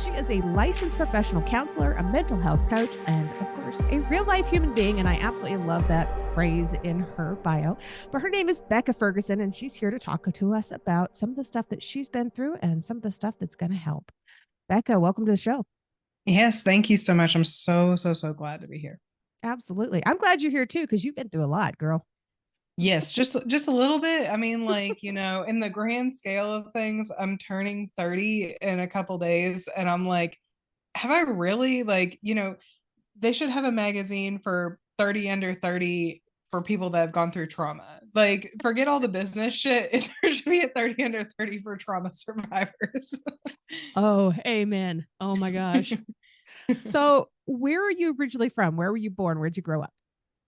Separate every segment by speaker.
Speaker 1: She is a licensed professional counselor, a mental health coach, and of course, a real life human being. And I absolutely love that phrase in her bio. But her name is Becca Ferguson, and she's here to talk to us about some of the stuff that she's been through and some of the stuff that's going to help. Becca, welcome to the show.
Speaker 2: Yes, thank you so much. I'm so glad to be here.
Speaker 1: Absolutely. I'm glad you're here too, because you've been through a lot, girl.
Speaker 2: Yes, just a little bit. I mean, like, in the grand scale of things, I'm turning 30 in a couple days and I'm like, have I really they should have a magazine for 30 under 30 for people that have gone through trauma. Like, forget all the business shit. There should be a 30 under 30 for trauma survivors.
Speaker 1: Oh, amen. Oh my gosh. So, where are you originally from? Where were you born? Where'd you grow up?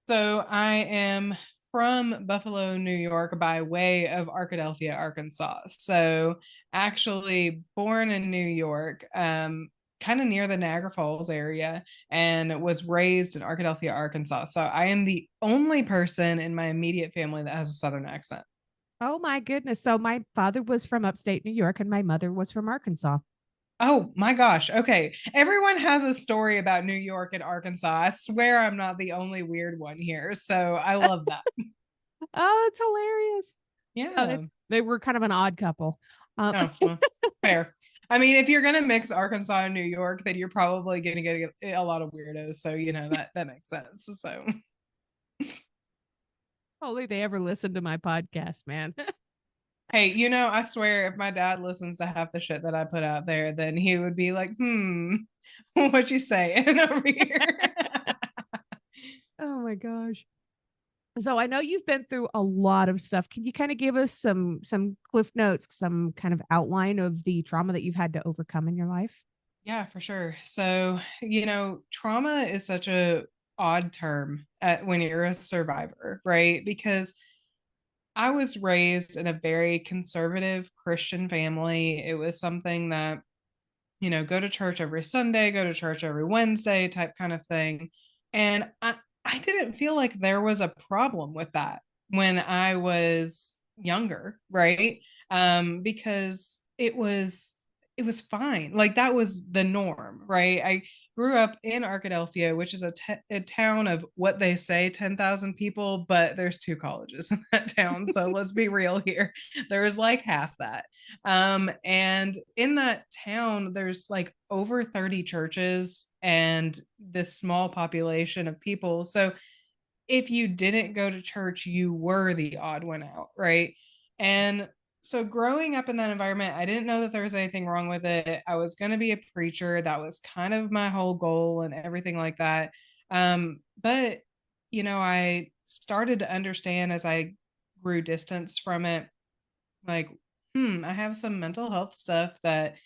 Speaker 2: So I am from Buffalo, New York, by way of Arkadelphia, Arkansas. So actually born in New York, kind of near the Niagara Falls area, and was raised in Arkadelphia, Arkansas. So I am the only person in my immediate family that has a Southern accent.
Speaker 1: Oh my goodness. So, my father was from upstate New York and my mother was from Arkansas.
Speaker 2: Oh my gosh. Okay. Everyone has a story about New York and Arkansas. I swear I'm not the only weird one here. So I love that.
Speaker 1: Oh, it's hilarious. Yeah,
Speaker 2: Yeah.
Speaker 1: they were kind of an odd couple.
Speaker 2: Oh, well, fair. I mean, if you're gonna mix Arkansas and New York, then you're probably gonna get a lot of weirdos. So that makes sense. So
Speaker 1: Only they ever listened to my podcast, man.
Speaker 2: hey, I swear if my dad listens to half the shit that I put out there, then he would be like, what you saying over here?
Speaker 1: Oh my gosh. So I know you've been through a lot of stuff. Can you kind of give us some cliff notes, some kind of outline of the trauma that you've had to overcome in your life?
Speaker 2: Yeah, for sure. So, trauma is such a odd term when you're a survivor, right? Because I was raised in a very conservative Christian family. It was something that, go to church every Sunday, go to church every Wednesday type kind of thing. And I didn't feel like there was a problem with that when I was younger, right? Because it was fine. Like that was the norm, right? I grew up in Arkadelphia, which is a town of what they say 10,000 people, but there's two colleges in that town. So let's be real here. There's like half that. And in that town, there's like over 30 churches and this small population of people. So if you didn't go to church, you were the odd one out, right? And so growing up in that environment, I didn't know that there was anything wrong with it. I was going to be a preacher. That was kind of my whole goal and everything like that. But, I started to understand as I grew distance from it, like, I have some mental health stuff that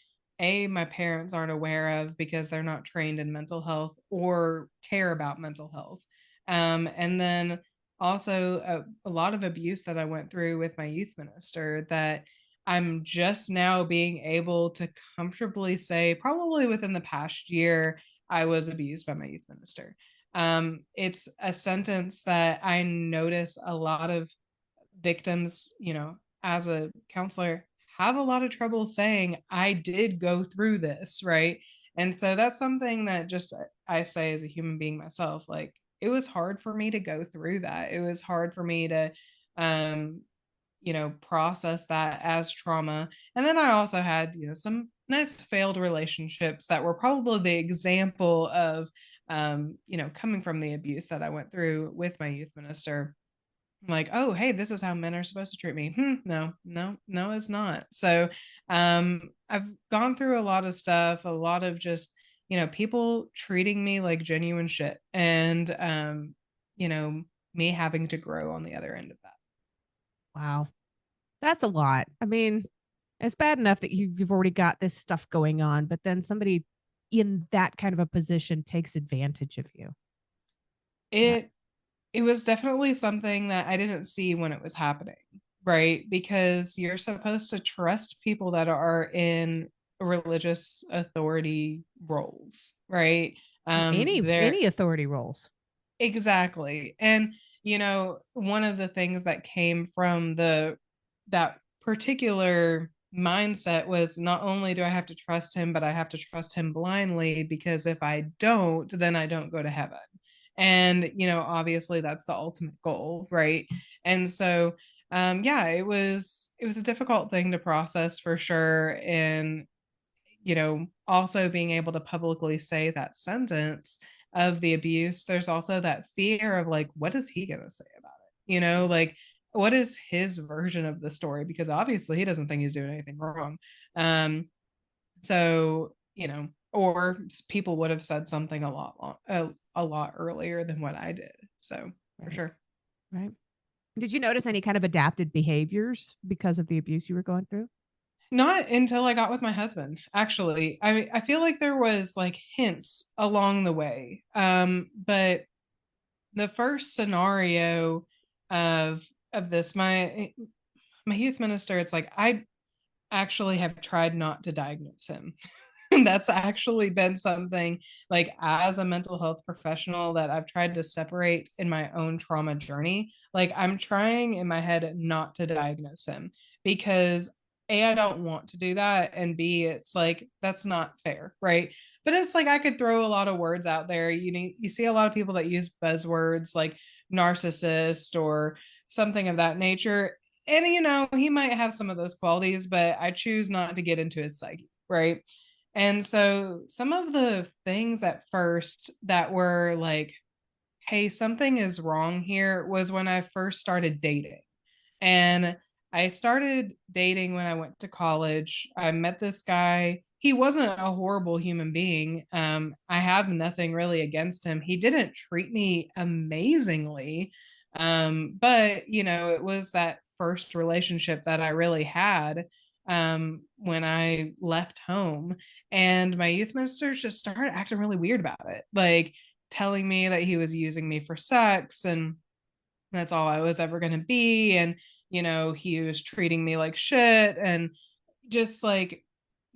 Speaker 2: my parents aren't aware of because they're not trained in mental health or care about mental health. And then also a lot of abuse that I went through with my youth minister that I'm just now being able to comfortably say, probably within the past year, I was abused by my youth minister. It's a sentence that I notice a lot of victims, as a counselor, have a lot of trouble saying, I did go through this, right? And so that's something that just I say as a human being myself, like it was hard for me to go through that. It was hard for me to, um, process that as trauma. And then I also had, some nice failed relationships that were probably the example of, coming from the abuse that I went through with my youth minister, like, oh, hey, this is how men are supposed to treat me. No, no, no, it's not. So I've gone through a lot of stuff, a lot of just, people treating me like genuine shit, and you know me having to grow on the other end of that.
Speaker 1: Wow. That's a lot. I mean, it's bad enough that you've already got this stuff going on, but then somebody in that kind of a position takes advantage of you. Yeah.
Speaker 2: It it was definitely something that I didn't see when it was happening, right? Because you're supposed to trust people that are in religious authority roles, right?
Speaker 1: Any
Speaker 2: They're
Speaker 1: authority roles.
Speaker 2: exactly. And one of the things that came from the that particular mindset was not only do I have to trust him, but I have to trust him blindly, because if I don't, then I don't go to heaven. And, obviously that's the ultimate goal, right? And so, yeah, it was a difficult thing to process for sure. And, also being able to publicly say that sentence of the abuse, there's also that fear of like, what is he going to say about it? Like, what is his version of the story? Because obviously he doesn't think he's doing anything wrong. So, or people would have said something a lot earlier than what I did. So, for
Speaker 1: Right.
Speaker 2: sure.
Speaker 1: Right. Did you notice any kind of adapted behaviors because of the abuse you were going through?
Speaker 2: Not until I got with my husband, actually. I feel like there was like hints along the way. But the first scenario of this, my youth minister, it's like I actually have tried not to diagnose him. That's actually been something, like, as a mental health professional, that I've tried to separate in my own trauma journey. Like, I'm trying in my head not to diagnose him, because A, I don't want to do that, and B, it's like that's not fair, right? But it's like I could throw a lot of words out there. You see a lot of people that use buzzwords like narcissist or something of that nature. And he might have some of those qualities, but I choose not to get into his psyche, right? And so some of the things at first that were like, hey, something is wrong here, was when I first started dating. And I started dating when I went to college. I met this guy. He wasn't a horrible human being. I have nothing really against him. He didn't treat me amazingly. But, it was that first relationship that I really had when I left home. And my youth ministers just started acting really weird about it, like telling me that he was using me for sex and that's all I was ever going to be. And, he was treating me like shit. And just like,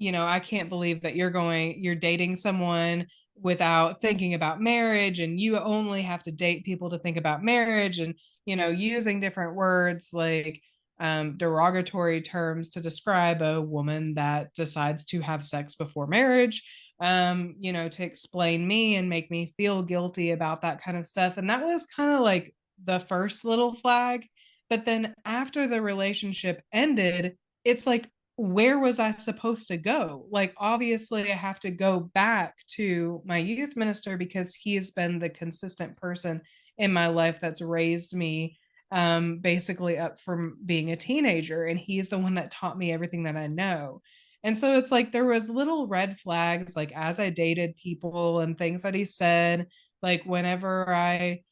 Speaker 2: I can't believe that you're dating someone without thinking about marriage, and you only have to date people to think about marriage, and, using different words like derogatory terms to describe a woman that decides to have sex before marriage, to explain me and make me feel guilty about that kind of stuff. And that was kind of like the first little flag. But then after the relationship ended, it's like, where was I supposed to go? Like, obviously, I have to go back to my youth minister, because he's been the consistent person in my life that's raised me, basically up from being a teenager. And he's the one that taught me everything that I know. And so it's like there was little red flags, like as I dated people and things that he said, like whenever I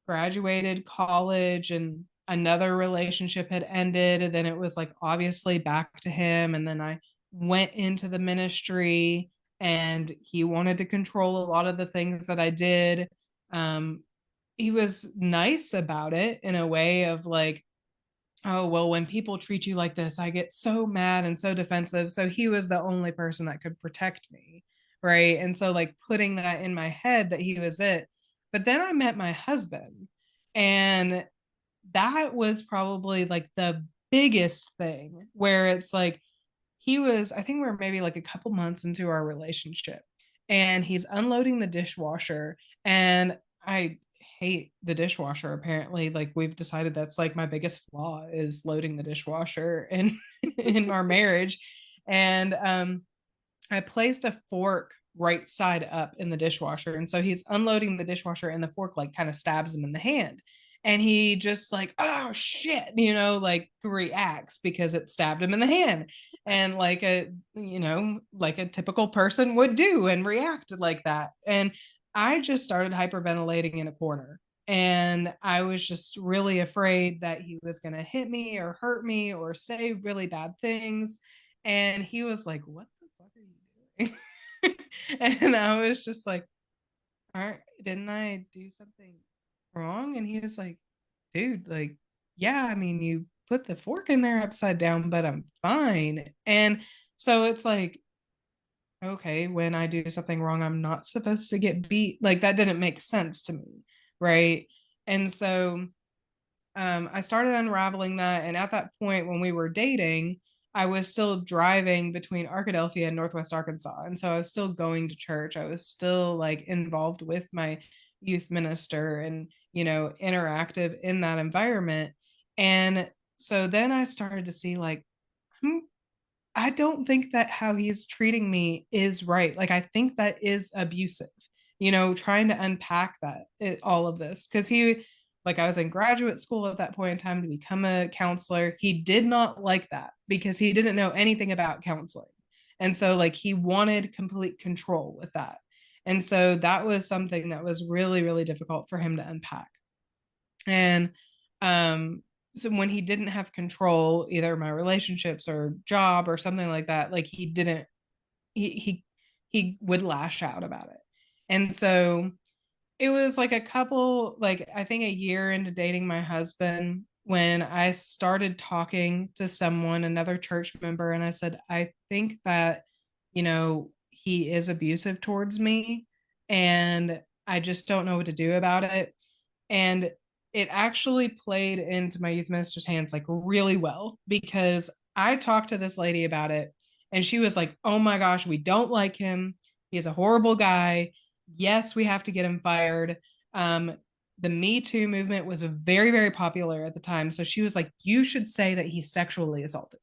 Speaker 2: graduated college and another relationship had ended, and then it was like obviously back to him. And then I went into the ministry and he wanted to control a lot of the things that I did. um he was nice about it in a way of like, oh, well, when people treat you like this, I get so mad and so defensive. So he was the only person that could protect me. Right. And so, like, putting that in my head that he was it. But then I met my husband, and that was probably like the biggest thing, where it's like, I think we were maybe like a couple months into our relationship, and he's unloading the dishwasher. And I hate the dishwasher, apparently. Like, we've decided that's like my biggest flaw, is loading the dishwasher in in our marriage. And I placed a fork right side up in the dishwasher. And so he's unloading the dishwasher, and the fork like kind of stabs him in the hand. And he just like, oh shit, like reacts because it stabbed him in the hand. And like a typical person would do, and react like that. And I just started hyperventilating in a corner. And I was just really afraid that he was going to hit me or hurt me or say really bad things. And he was like, what the fuck are you doing? And I was just like, all right, didn't I do something wrong? And he was like, dude, like, yeah, I mean, you put the fork in there upside down, but I'm fine. And so it's like, okay, when I do something wrong, I'm not supposed to get beat. Like, that didn't make sense to me. Right. And so I started unraveling that. And at that point, when we were dating, I was still driving between Arkadelphia and Northwest Arkansas. And so I was still going to church. I was still like involved with my youth minister and, interactive in that environment. And so then I started to see like, hmm, I don't think that how he's treating me is right. Like, I think that is abusive, trying to unpack all of this. Cause like, I was in graduate school at that point in time to become a counselor. He did not like that because he didn't know anything about counseling. And so, like, he wanted complete control with that. And so that was something that was really, really difficult for him to unpack. And so when he didn't have control, either my relationships or job or something like that, like he didn't, he would lash out about it. And so it was like a couple, like I think a year into dating my husband, when I started talking to someone, another church member, and I said, I think that, he is abusive towards me, and I just don't know what to do about it. And it actually played into my youth minister's hands like really well, because I talked to this lady about it, and she was like, oh my gosh, we don't like him. He's a horrible guy. Yes, we have to get him fired. Um, the Me Too movement was very, very popular at the time. So she was like, you should say that he sexually assaulted.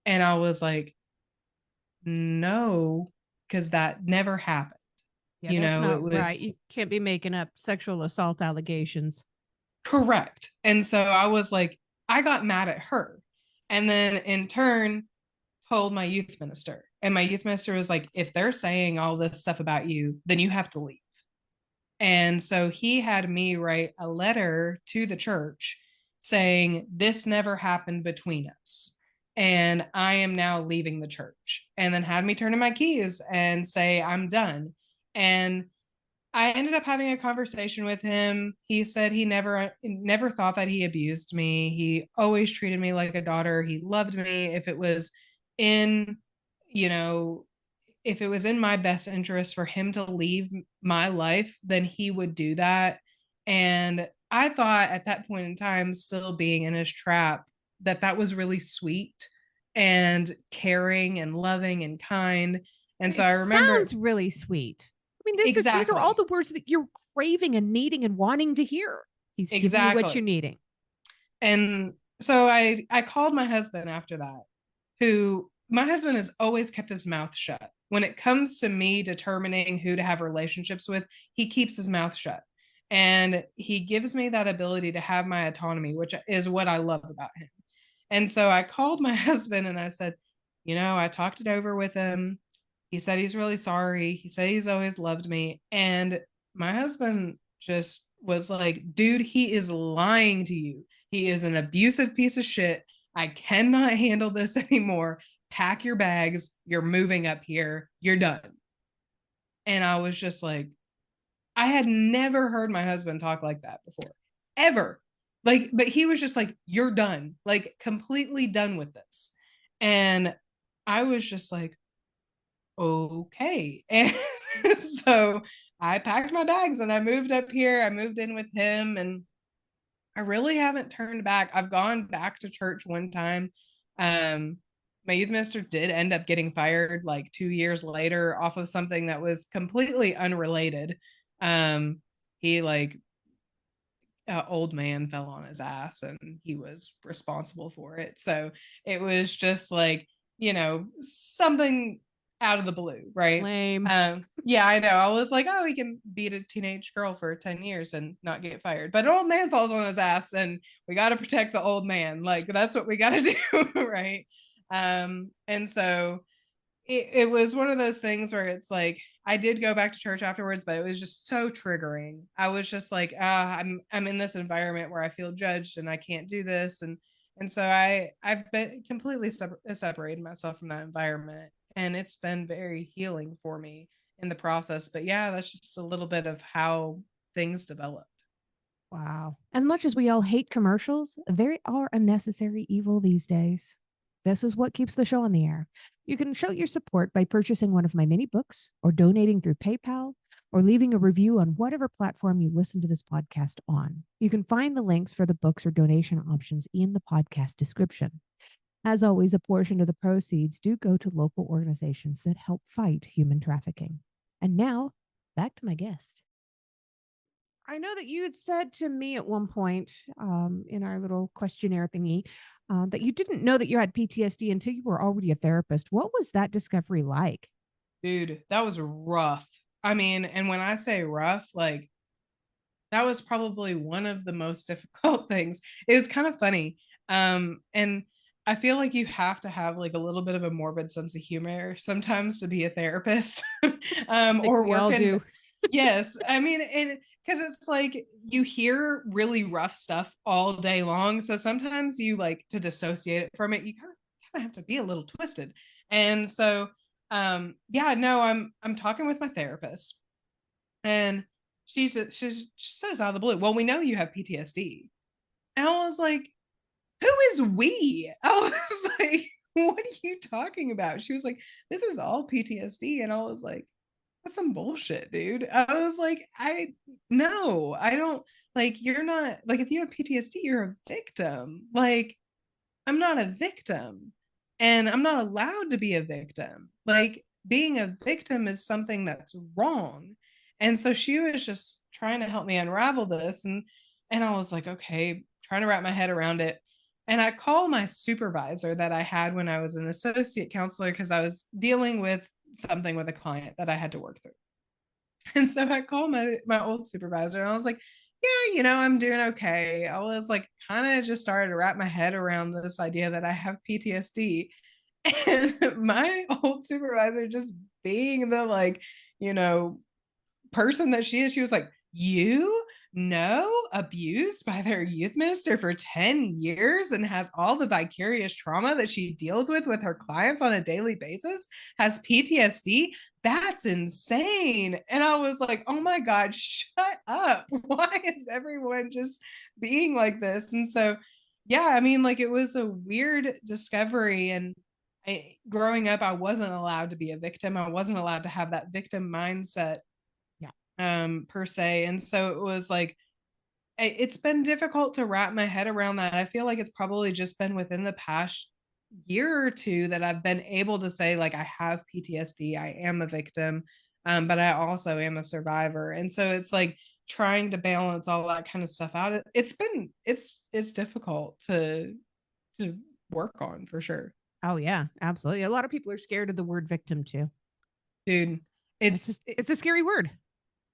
Speaker 2: And I was like, no, because that never happened.
Speaker 1: Yeah, that's
Speaker 2: It
Speaker 1: not right.
Speaker 2: was
Speaker 1: You can't be making up sexual assault allegations.
Speaker 2: correct. And so I was like, I got mad at her. And then in turn, told my youth minister. And my youth minister was like, if they're saying all this stuff about you, then you have to leave. And so he had me write a letter to the church saying, this never happened between us. And I am now leaving the church. And then had me turn in my keys and say, I'm done. And I ended up having a conversation with him. He said he never thought that he abused me. He always treated me like a daughter. He loved me. In, you know, if it was in my best interest for him to leave my life, then he would do that. And I thought at that point in time, still being in his trap, that was really sweet and caring and loving and kind. And so
Speaker 1: It
Speaker 2: I remember
Speaker 1: sounds really sweet. I mean, these are all
Speaker 2: exactly,
Speaker 1: the words that you're craving and needing and wanting to hear. He's giving you what you're
Speaker 2: exactly.
Speaker 1: needing.
Speaker 2: And so I called my husband after that, who my husband has always kept his mouth shut. When it comes to me determining who to have relationships with, he keeps his mouth shut. And he gives me that ability to have my autonomy, which is what I love about him. And so I called my husband and I said, I talked it over with him. He said he's really sorry. He said he's always loved me. And my husband just was like, dude, he is lying to you. He is an abusive piece of shit. I cannot handle this anymore. Pack your bags. You're moving up here. You're done. And I was just like, I had never heard my husband talk like that before, ever. Like, but he was just like, you're done, like completely done with this. And I was just like, okay. And so I packed my bags and I moved up here. I moved in with him, and I really haven't turned back. I've gone back to church one time. Um, my youth minister did end up getting fired like 2 years later off of something that was completely unrelated. He like old man fell on his ass and he was responsible for it. So it was just like, something out of the blue, right?
Speaker 1: Lame.
Speaker 2: Yeah, I know. I was like, oh, he can beat a teenage girl for 10 years and not get fired. But an old man falls on his ass and we got to protect the old man. Like, that's what we got to do, right? And so it was one of those things where it's like I did go back to church afterwards, but it was just so triggering. I was just like, I'm in this environment where I feel judged and I can't do this, and so I've been completely separated myself from that environment, and it's been very healing for me in the process. But yeah, that's just a little bit of how things developed.
Speaker 1: Wow. As much as we all hate commercials, they are a necessary evil these days. This is what keeps the show on the air. You can show your support by purchasing one of my mini books, or donating through PayPal, or leaving a review on whatever platform you listen to this podcast on. You can find the links for the books or donation options in the podcast description. As always, a portion of the proceeds do go to local organizations that help fight human trafficking. And now, back to my guest. I know that you had said to me at one point in our little questionnaire thingy that you didn't know that you had PTSD until you were already a therapist. What was that discovery like?
Speaker 2: Dude, that was rough. I mean, and when I say rough, like that was probably one of the most difficult things. It was kind of funny. And I feel like you have to have like a little bit of a morbid sense of humor sometimes to be a therapist.
Speaker 1: I think
Speaker 2: Or
Speaker 1: we all
Speaker 2: work in
Speaker 1: do.
Speaker 2: yes. I mean, and because it's like you hear really rough stuff all day long. So sometimes you like to dissociate it from it, you kind of have to be a little twisted. And so yeah, no, I'm talking with my therapist and she says out of the blue, well, we know you have PTSD. And I was like, who is we? I was like, what are you talking about? She was like, this is all PTSD. And I was like, that's some bullshit, dude. I was like, I no, I don't like you're not like if you have PTSD, you're a victim. Like I'm not a victim and I'm not allowed to be a victim. Like being a victim is something that's wrong. And so she was just trying to help me unravel this and I was like, okay, trying to wrap my head around it. And I called my supervisor that I had when I was an associate counselor because I was dealing with something with a client that I had to work through. And so I called my old supervisor and I was like, yeah, I'm doing okay. I was like kind of just started to wrap my head around this idea that I have PTSD. And my old supervisor just being the like, you know, person that she was like, you know, abused by their youth minister for 10 years and has all the vicarious trauma that she deals with her clients on a daily basis, has PTSD. That's insane. And I was like, oh my God, shut up. Why is everyone just being like this? And so, yeah, I mean, like it was a weird discovery. And growing up, I wasn't allowed to be a victim. I wasn't allowed to have that victim mindset
Speaker 1: Yeah.
Speaker 2: per se. And so it was like it's been difficult to wrap my head around that. I feel like it's probably just been within the past year or two that I've been able to say like I have PTSD, I am a victim, but I also am a survivor. And so it's like trying to balance all that kind of stuff out. It's difficult to work on for sure.
Speaker 1: Oh yeah, absolutely. A lot of people are scared of the word victim too.
Speaker 2: Dude,
Speaker 1: It's
Speaker 2: it's
Speaker 1: just it's a scary word.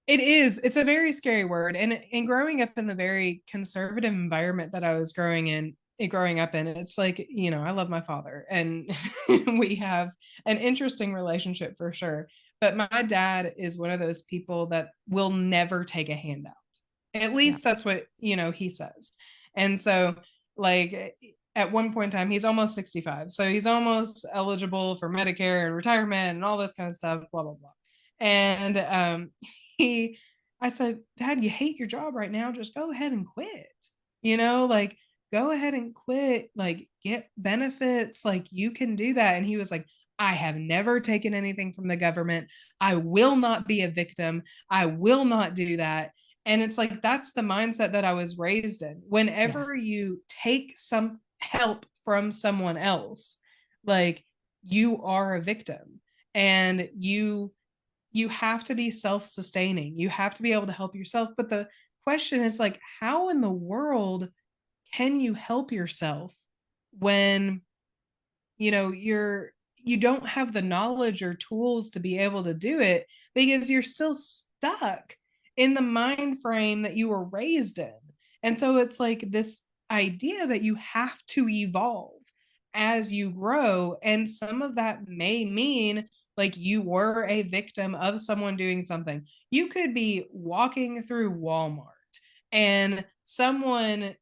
Speaker 2: it is. It's a very scary word. And growing up in the very conservative environment that I was growing up in, it's like, I love my father and we have an interesting relationship for sure. But my dad is one of those people that will never take a handout. At
Speaker 1: Yeah.
Speaker 2: least that's what, he says. And so like at one point in time, he's almost 65. So he's almost eligible for Medicare and retirement and all this kind of stuff, blah, blah, blah. And he I said, Dad, you hate your job right now. Just go ahead and quit. Like go ahead and quit, like get benefits, like you can do that. And he was like, I have never taken anything from the government. I will not be a victim. I will not do that. And it's like that's the mindset that I was raised in.
Speaker 1: Yeah.
Speaker 2: Whenever you take some help from someone else, like you are a victim and you have to be self-sustaining. You have to be able to help yourself. But the question is like, how in the world can you help yourself when, you don't have the knowledge or tools to be able to do it because you're still stuck in the mind frame that you were raised in. And so it's like this idea that you have to evolve as you grow. And some of that may mean like you were a victim of someone doing something. You could be walking through Walmart and someone,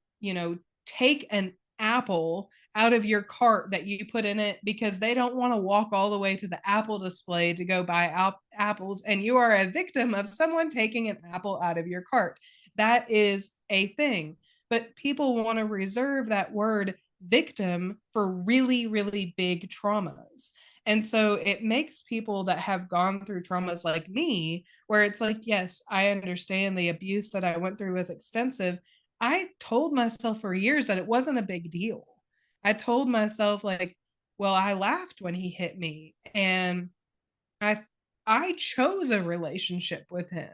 Speaker 2: take an apple out of your cart that you put in it because they don't want to walk all the way to the apple display to go buy apples, and you are a victim of someone taking an apple out of your cart. That is a thing. But people want to reserve that word victim for really, really big traumas. And so it makes people that have gone through traumas like me, where it's like, yes, I understand the abuse that I went through was extensive. I told myself for years that it wasn't a big deal. I told myself, like, well, I laughed when he hit me, and I I chose a relationship with him,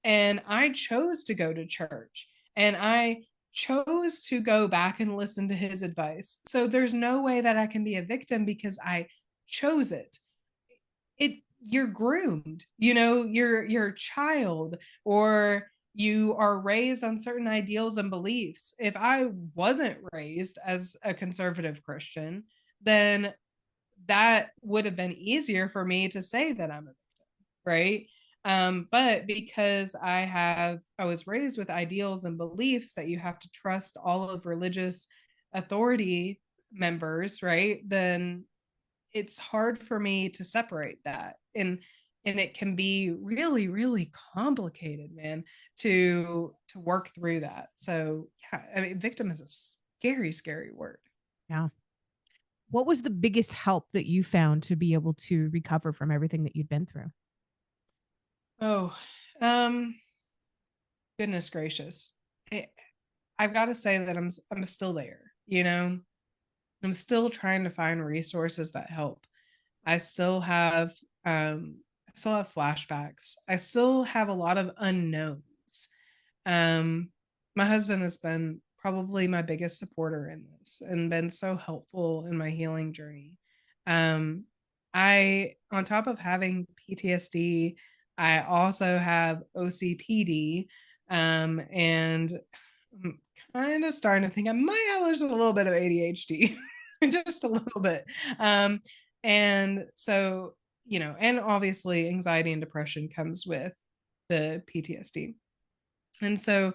Speaker 2: and I chose to go to church, and I chose to go back and listen to his advice. So there's no way that I can be a victim because I chose it. You're groomed, you're a child, or you are raised on certain ideals and beliefs. If I wasn't raised as a conservative Christian, then that would have been easier for me to say that I'm a victim, right? But because I was raised with ideals and beliefs that you have to trust all of religious authority members, right? Then it's hard for me to separate that. And it can be really, really complicated, man, to work through that. So yeah, I mean, victim is a scary, scary word.
Speaker 1: Yeah. What was the biggest help that you found to be able to recover from everything that you'd been through?
Speaker 2: Oh, um, goodness gracious. I, I've got to say that I'm still there, I'm still trying to find resources that help. I still have I still have flashbacks. I still have a lot of unknowns. Um, my husband has been probably my biggest supporter in this and been so helpful in my healing journey. Um, on top of having PTSD, I also have OCPD, and I'm kind of starting to think I might have there's a little bit of ADHD, just a little bit. Um, and so, and obviously anxiety and depression comes with the PTSD. And so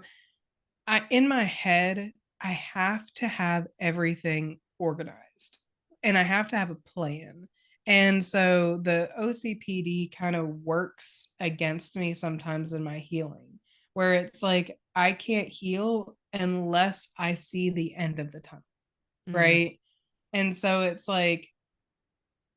Speaker 2: in my head, I have to have everything organized and I have to have a plan. And so the OCPD kind of works against me sometimes in my healing, where it's like I can't heal unless I see the end of the tunnel,
Speaker 1: Mm,
Speaker 2: right? And so it's like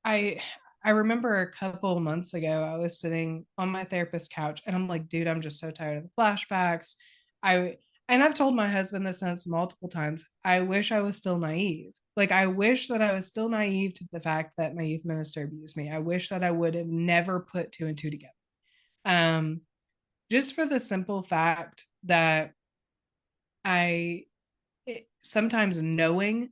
Speaker 2: I I remember a couple months ago, I was sitting on my therapist's couch and I'm like, dude, I'm just so tired of the flashbacks. I and I've told my husband this since multiple times. I wish I was still naive. Like I wish that I was still naive to the fact that my youth minister abused me. I wish that I would have never put two and two together. Um, just for the simple fact that I sometimes knowing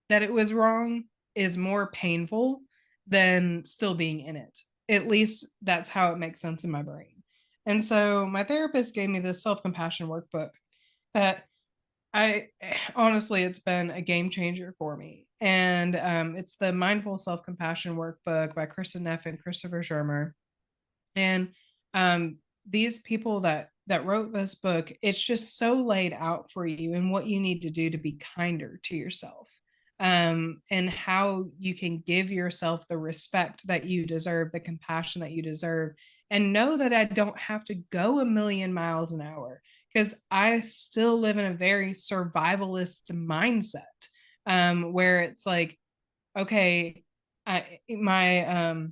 Speaker 2: that it was wrong is more painful than still being in it. At least that's how it makes sense in my brain. And so my therapist gave me this self-compassion workbook that I honestly, it's been a game changer for me. And it's the Mindful Self-Compassion Workbook by Kristen Neff and Christopher Shermer. And these people that wrote this book, it's just so laid out for you and what you need to do to be kinder to yourself, and how you can give yourself the respect that you deserve, the compassion that you deserve, and know that I don't have to go a million miles an hour because I still live in a very survivalist mindset, where it's like, okay, my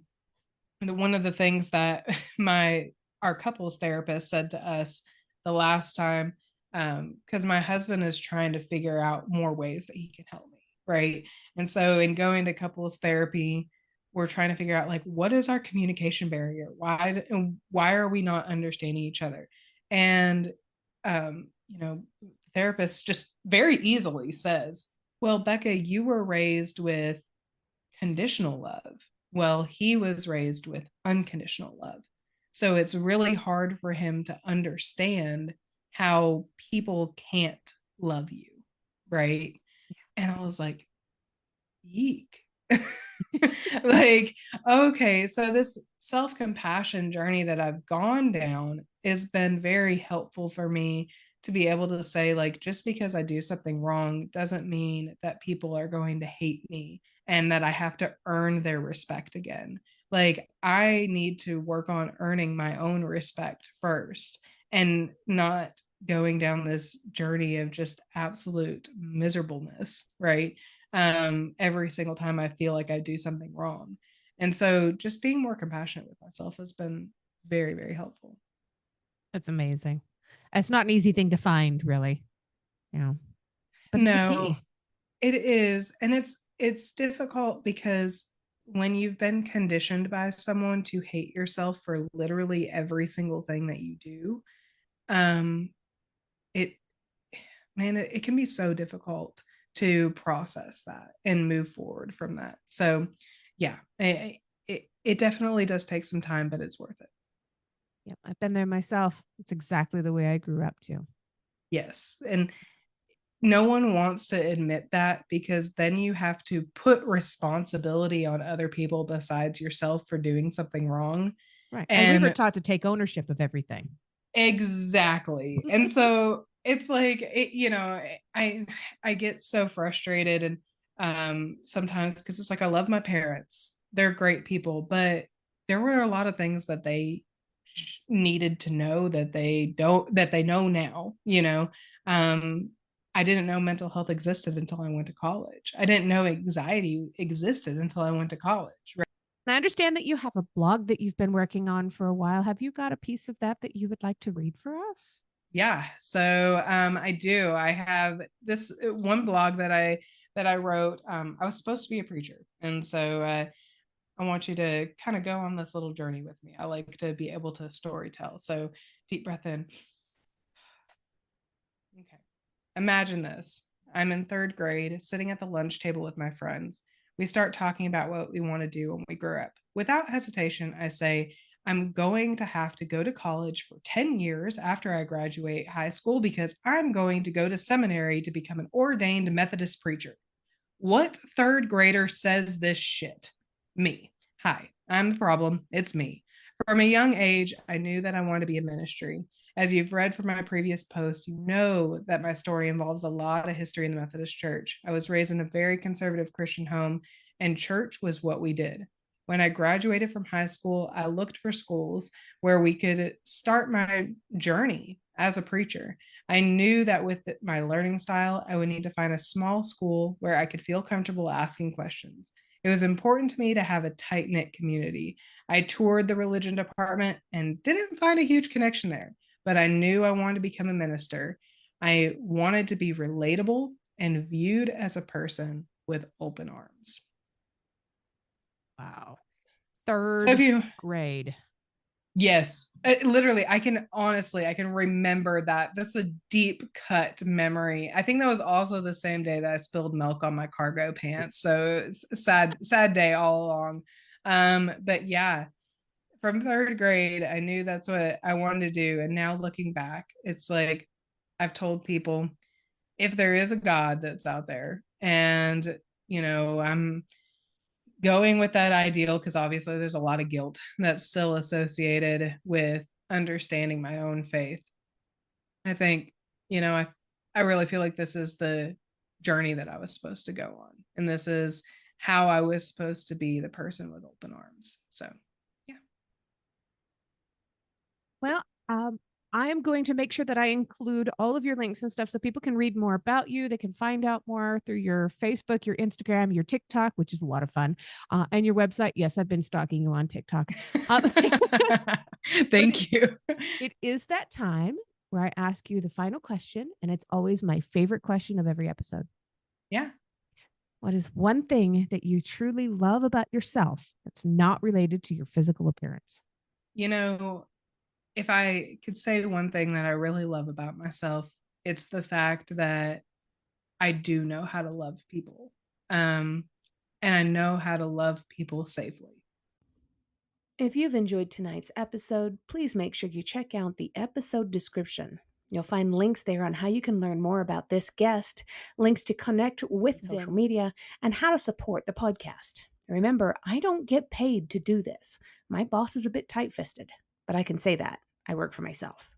Speaker 2: one of the things that my our couples therapist said to us the last time, because my husband is trying to figure out more ways that he can help me, right? And so in going to couples therapy, we're trying to figure out, like, what is our communication barrier, why are we not understanding each other? And the therapist just very easily says, well, Becca, you were raised with conditional love. Well, he was raised with unconditional love. So it's really hard for him to understand how people can't love you. Right. And I was like, eek. Like, okay, so this self compassion journey that I've gone down has been very helpful for me to be able to say, like, just because I do something wrong doesn't mean that people are going to hate me and that I have to earn their respect again. Like, I need to work on earning my own respect first and not going down this journey of just absolute miserableness, right? Every single time I feel like I do something wrong. And so just being more compassionate with myself has been very, very helpful.
Speaker 1: that's amazing. It's not an easy thing to find, really, you know, but it's a
Speaker 2: No,
Speaker 1: key.
Speaker 2: It is, and it's difficult because when you've been conditioned by someone to hate yourself for literally every single thing that you do, um, it it can be so difficult to process that and move forward from that. So, yeah, it definitely does take some time, but it's worth it.
Speaker 1: Yep, I've been there myself. It's exactly the way I grew up too.
Speaker 2: Yes, and no one wants to admit that because then you have to put responsibility on other people besides yourself for doing something wrong.
Speaker 1: Right. And we were
Speaker 2: And
Speaker 1: taught to take ownership of everything.
Speaker 2: exactly. And so it's like I I get so frustrated and sometimes because it's like I love my parents. They're great people, but there were a lot of things that they needed to know that they know now, you know. Um I didn't know mental health existed until I went to college. I didn't know anxiety existed until I went to college.
Speaker 1: And I understand that you have a blog that you've been working on for a while. Have you got a piece of that that you would like to read for us?
Speaker 2: Yeah, so I do. I have this one blog that I wrote. I was supposed to be a preacher, and so I want you to kind of go on this little journey with me. I like to be able to story tell. So deep breath in. Okay. Imagine this. I'm in third grade, sitting at the lunch table with my friends. We start talking about what we want to do when we grow up. Without hesitation, I say, I'm going to have to go to college for 10 years after I graduate high school because I'm going to go to seminary to become an ordained Methodist preacher. What third grader says this shit? Me. Hi, I'm the problem. It's me. From a young age, I knew that I wanted to be in ministry. As you've read from my previous post, you know that my story involves a lot of history in the Methodist Church. I was raised in a very conservative Christian home, and church was what we did. When I graduated from high school, I looked for schools where we could start my journey as a preacher. I knew that with my learning style, I would need to find a small school where I could feel comfortable asking questions. It was important to me to have a tight knit community. I toured the religion department and didn't find a huge connection there, but I knew I wanted to become a minister. I wanted to be relatable and viewed as a person with open arms.
Speaker 1: Wow.
Speaker 2: So if
Speaker 1: Third
Speaker 2: you
Speaker 1: grade.
Speaker 2: Yes, literally, I can remember that. That's a deep cut memory. I think that was also the same day that I spilled milk on my cargo pants. So it's a sad day all along. But yeah, from third grade, I knew that's what I wanted to do. And now looking back, it's like I've told people if there is a God that's out there and I'm going with that ideal because obviously there's a lot of guilt that's still associated with understanding my own faith. I think, I really feel like this is the journey that I was supposed to go on. And this is how I was supposed to be the person with open arms. So, yeah.
Speaker 1: Well, I am going to make sure that I include all of your links and stuff so people can read more about you. They can find out more through your Facebook, your Instagram, your TikTok, which is a lot of fun, and your website. Yes, I've been stalking you on TikTok.
Speaker 2: Thank you.
Speaker 1: It is that time where I ask you the final question, and it's always my favorite question of every episode.
Speaker 2: Yeah.
Speaker 1: What is one thing that you truly love about yourself that's not related to your physical appearance?
Speaker 2: You know, if I could say one thing that I really love about myself, it's the fact that I do know how to love people. Um, and I know how to love people safely.
Speaker 3: If you've enjoyed tonight's episode, please make sure you check out the episode description. You'll find links there on how you can learn more about this guest, links to connect with social media, and how to support the podcast. Remember, I don't get paid to do this. My boss is a bit tight fisted, but I can say that. I work for myself.